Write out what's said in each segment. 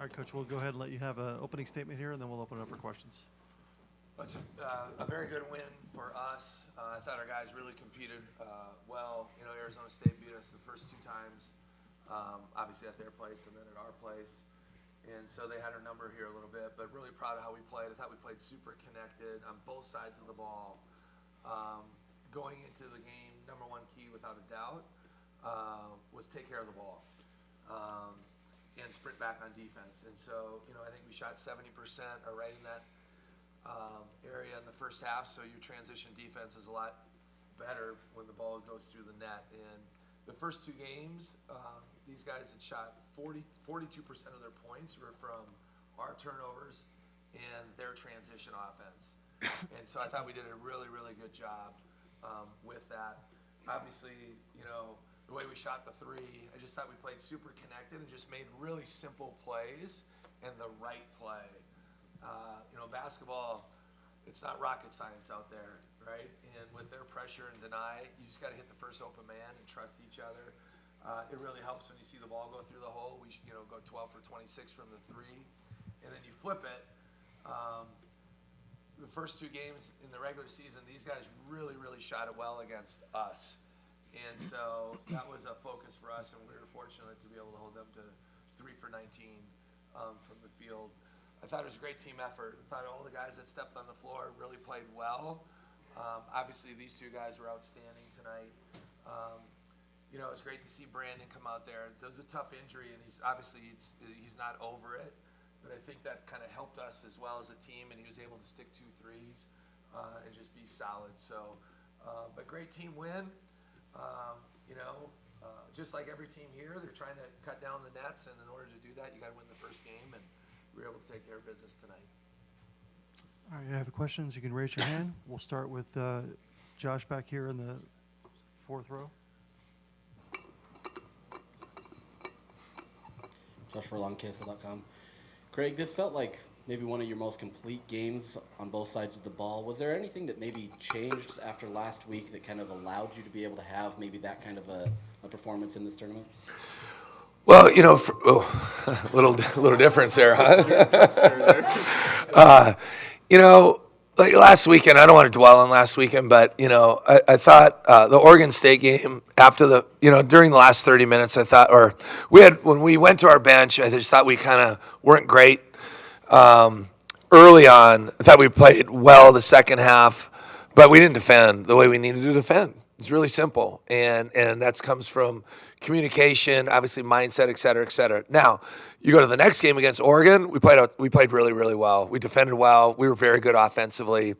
All right, Coach, we'll go ahead and let you have an opening statement here, and then we'll open it up for questions. It's a very good win for us. I thought our guys really competed well. You know, Arizona State beat us the first two times, obviously at their place and then at our place. And so they had our number here a little bit, but really proud of how we played. I thought we played super connected on both sides of the ball. Going into the game, number one key without a doubt was take care of the ball and sprint back on defense. And so, you know, I think we shot 70% or right in that area in the first half, so your transition defense is a lot better when the ball goes through the net. And the first two games, these guys had shot 42% of their points were from our turnovers and their transition offense. And so I thought we did a really, really good job with that. Obviously, you know, the way we shot the three, I just thought we played super connected and just made really simple plays and the right play. You know, basketball, it's not rocket science out there, right? And with their pressure and deny, you just got to hit the first open man and trust each other. It really helps when you see the ball go through the hole. We should, you know, go 12 for 26 from the three, and then you flip it. The first two games in the regular season, these guys really, really shot it well against us. And so that was a focus for us, and we were fortunate to be able to hold them to 3 for 19 from the field. I thought it was a great team effort. I thought all the guys that stepped on the floor really played well. Obviously, these two guys were outstanding tonight. You know, it was great to see Brandon come out there. There was a tough injury, and he's not over it. But I think that kind of helped us as well as a team, and he was able to stick 2 threes and just be solid. So, but great team win. You know, just like every team here, they're trying to cut down the nets, and in order to do that, you got to win the first game, and we were able to take care of business tonight. All right, you have questions, you can raise your hand. We'll start with Josh back here in the fourth row. Josh Furlong, KSL.com. Greg, this felt like maybe one of your most complete games on both sides of the ball. Was there anything that maybe changed after last week that kind of allowed you to be able to have maybe that kind of a performance in this tournament? Well, you know, little difference there, huh? You know, like last weekend, I don't want to dwell on last weekend, but, you know, I thought the Oregon State game after during the last 30 minutes, I thought, when we went to our bench, I just thought we kind of weren't great. Early on, I thought we played well the second half, but we didn't defend the way we needed to defend. It's really simple, and that comes from communication, obviously mindset, et cetera, et cetera. Now, you go to the next game against Oregon, we played really, really well. We defended well. We were very good offensively.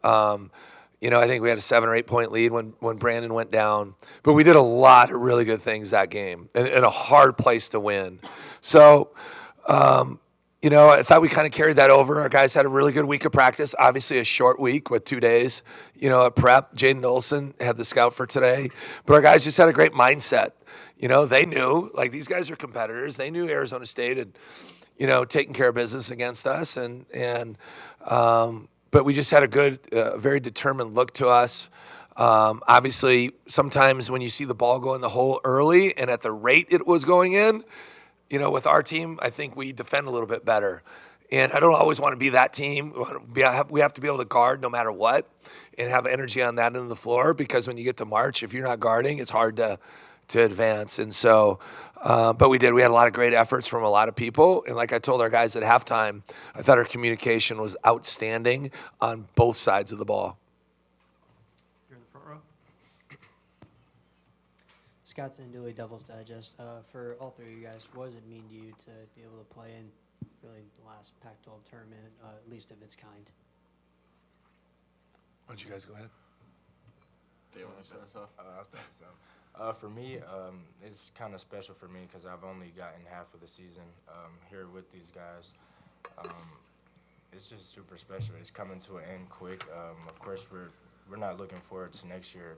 You know, I think we had a 7 or 8 point lead when Brandon went down, but we did a lot of really good things that game, and a hard place to win. So, you know, I thought we kind of carried that over. Our guys had a really good week of practice, obviously a short week with 2 days, you know, at prep. Jaden Olson had the scout for today. But our guys just had a great mindset. You know, they knew, like, these guys are competitors. They knew Arizona State had, you know, taken care of business against us. But we just had a good, very determined look to us. Obviously, sometimes when you see the ball go in the hole early and at the rate it was going in, you know, with our team, I think we defend a little bit better. And I don't always want to be that team. We have to be able to guard no matter what and have energy on that end of the floor, because when you get to March, if you're not guarding, it's hard to advance. And so, but we did. We had a lot of great efforts from a lot of people. And like I told our guys at halftime, I thought our communication was outstanding on both sides of the ball. Here in the front row. Scott Zanduli, Devil's Digest. For all three of you guys, what does it mean to you to be able to play in really the last Pac-12 tournament, at least of its kind? Why don't you guys go ahead? Deivon, I'll start us off. For me, it's kind of special for me because I've only gotten half of the season here with these guys. It's just super special. It's coming to an end quick. Of course, we're not looking forward to next year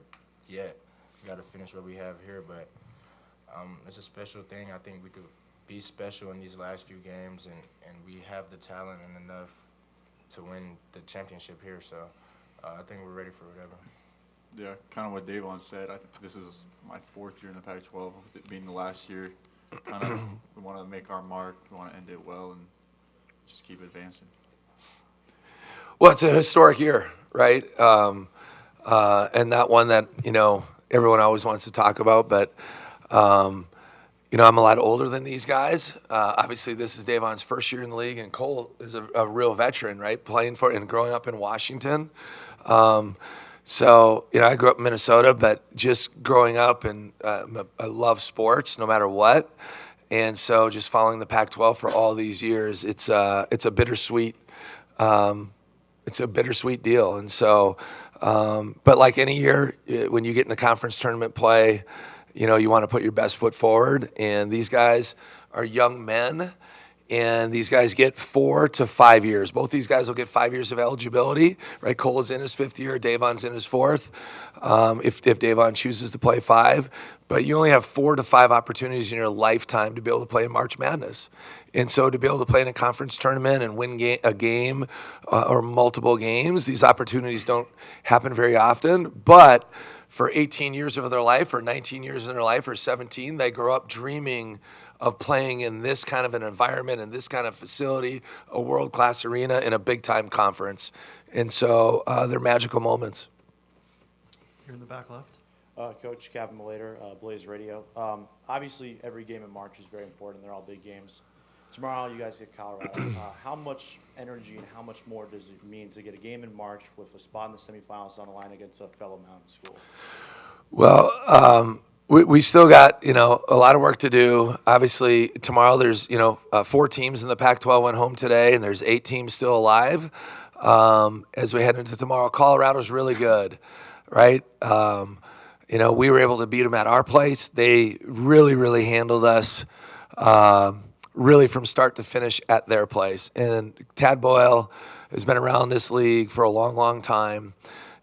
yet. We got to finish what we have here, but it's a special thing. I think we could be special in these last few games, and we have the talent and enough to win the championship here. So I think we're ready for whatever. Yeah, kind of what Deivon said. I think this is my 4th year in the Pac-12, with it being the last year kind of we want to make our mark. We want to end it well and just keep advancing. Well, it's a historic year, right? And not one that, everyone always wants to talk about, but, I'm a lot older than these guys. Obviously, this is Deivon's first year in the league, and Cole is a real veteran, right? Playing for and growing up in Washington. So, I grew up in Minnesota, but just growing up, and I love sports no matter what. And so just following the Pac-12 for all these years, it's a bittersweet deal. And so, but like any year, when you get in the conference tournament play, you want to put your best foot forward. And these guys are young men, and these guys get 4 to 5 years. Both these guys will get 5 years of eligibility, right? Cole is in his 5th year, Deivon's in his 4th. If Deivon chooses to play 5, but you only have 4 to 5 opportunities in your lifetime to be able to play in March Madness. And so to be able to play in a conference tournament and win a game or multiple games, these opportunities don't happen very often. But for 18 years of their life or 19 years in their life or 17, they grow up dreaming of playing in this kind of an environment, in this kind of facility, a world-class arena, in a big-time conference. And so they're magical moments. Here in the back left. Coach Captain Malater, Blaze Radio. Obviously, every game in March is very important. They're all big games. Tomorrow, you guys get Colorado. How much energy and how much more does it mean to get a game in March with a spot in the semifinals on the line against a fellow mountain school? Well, we still got, a lot of work to do. Obviously, tomorrow there's, 4 teams in the Pac-12 went home today, and there's 8 teams still alive as we head into tomorrow. Colorado's really good, right? We were able to beat them at our place. They really, really handled us really from start to finish at their place. And Tad Boyle has been around this league for a long, long time,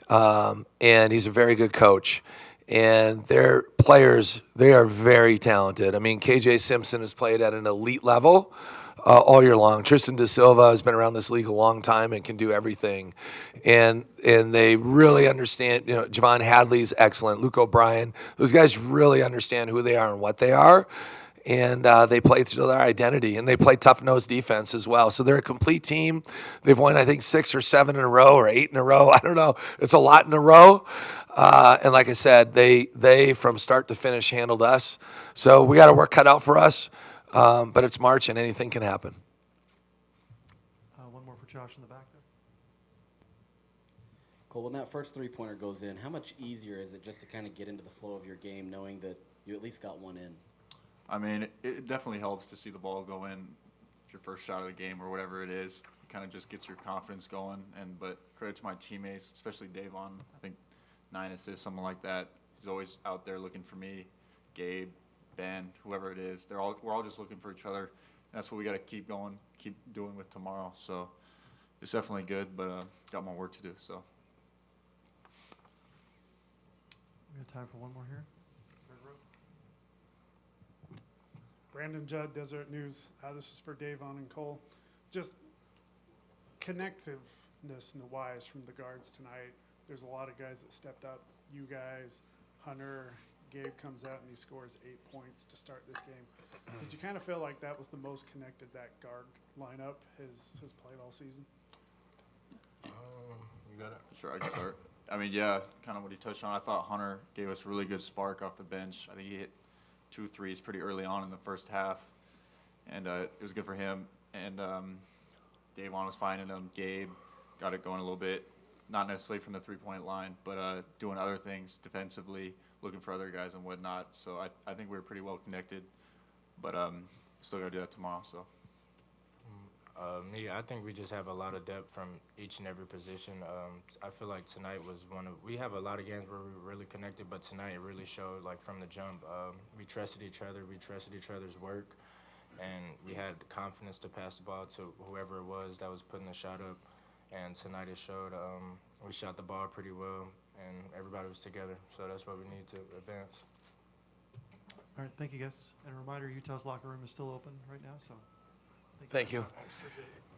and he's a very good coach. And their players, they are very talented. I mean, KJ Simpson has played at an elite level all year long. Tristan Da Silva has been around this league a long time and can do everything. And they really understand, Javon Hadley's excellent, Luke O'Brien. Those guys really understand who they are and what they are. And they play to their identity, and they play tough-nosed defense as well. So they're a complete team. They've won, I think, 6 or 7 in a row or 8 in a row. I don't know. It's a lot in a row. And like I said, they from start to finish handled us. So we got our work cut out for us, but it's March, and anything can happen. One more for Josh in the back there. Cole, when that first three-pointer goes in, how much easier is it just to kind of get into the flow of your game knowing that you at least got one in? I mean, it definitely helps to see the ball go in, your first shot of the game or whatever it is. It kind of just gets your confidence going. But credit to my teammates, especially Deivon. I think 9 assists, something like that. He's always out there looking for me. Gabe, Ben, whoever it is. We're all just looking for each other. And that's what we got to keep going, keep doing with tomorrow. So it's definitely good, but got more work to do. So. We have time for one more here. Third row. Brandon Judd, Desert News. This is for Deivon and Cole. Just connectiveness and the wise from the guards tonight. There's a lot of guys that stepped up. You guys, Hunter, Gabe comes out and he scores 8 points to start this game. Did you kind of feel like that was the most connected that guard lineup has played all season? You got it. Sure, I can start. I mean, yeah, kind of what he touched on. I thought Hunter gave us a really good spark off the bench. I think he hit 2 threes pretty early on in the first half, and it was good for him. And Deivon was finding him. Gabe got it going a little bit, not necessarily from the three-point line, but doing other things defensively, looking for other guys and whatnot. So I think we were pretty well connected, but still got to do that tomorrow. So. I think we just have a lot of depth from each and every position. I feel like tonight was we have a lot of games where we were really connected, but tonight it really showed, like, from the jump. We trusted each other, we trusted each other's work, and we had the confidence to pass the ball to whoever it was that was putting the shot up. And tonight it showed we shot the ball pretty well, and everybody was together. So that's what we need to advance. All right, thank you, guys. And a reminder, Utah's locker room is still open right now, so Thank you. Appreciate it.